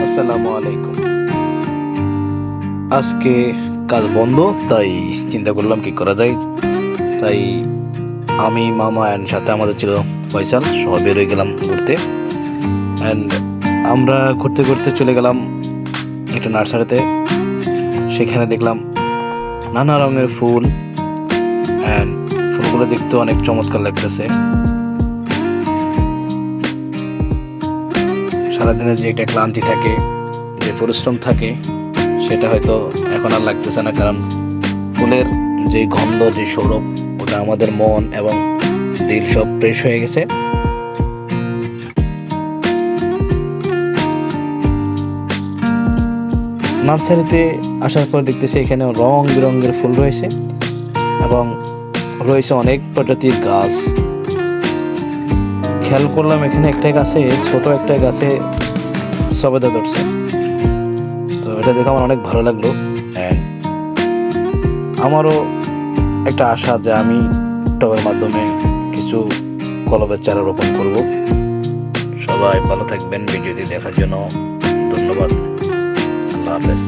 আসসালামু আলাইকুম। আজকে কাজ বন্ধ, তাই চিন্তা করলাম কি করা যায়। তাই আমি, মামা অ্যান্ড সাথে আমাদের ছিল ফয়সাল, সহ বেরোয় গেলাম ঘুরতে। অ্যান্ড আমরা ঘুরতে ঘুরতে চলে গেলাম একটা নার্সারিতে। সেখানে দেখলাম নানা রঙের ফুল, অ্যান্ড ফুলগুলো দেখতে অনেক চমৎকার লাগতেছে। সারাদিনের যে একটা ক্লান্তি থাকে, যে পরিশ্রম থাকে, সেটা হয়তো এখন আর লাগতেছে না, কারণ ফুলের যে গন্ধ, যে সৌরভ, ওটা আমাদের মন এবং দিল সব ফ্রেশ হয়ে গেছে। নার্সারিতে আসার পর দেখতেছি এখানে রং বেরঙের ফুল রয়েছে এবং রয়েছে অনেক প্রজাতির গাছ। খেয়াল করলাম এখানে একটা গাছে, ছোট একটা গাছে সবেদা ধরছে। তো এটা দেখে আমার অনেক ভালো লাগলো। অ্যান্ড আমারও একটা আশা যে আমি টবের মাধ্যমে কিছু কলমের চারা রোপণ করব। সবাই ভালো থাকবেন। ভিডিওটি দেখার জন্য ধন্যবাদ। আল্লাহ হাফেজ।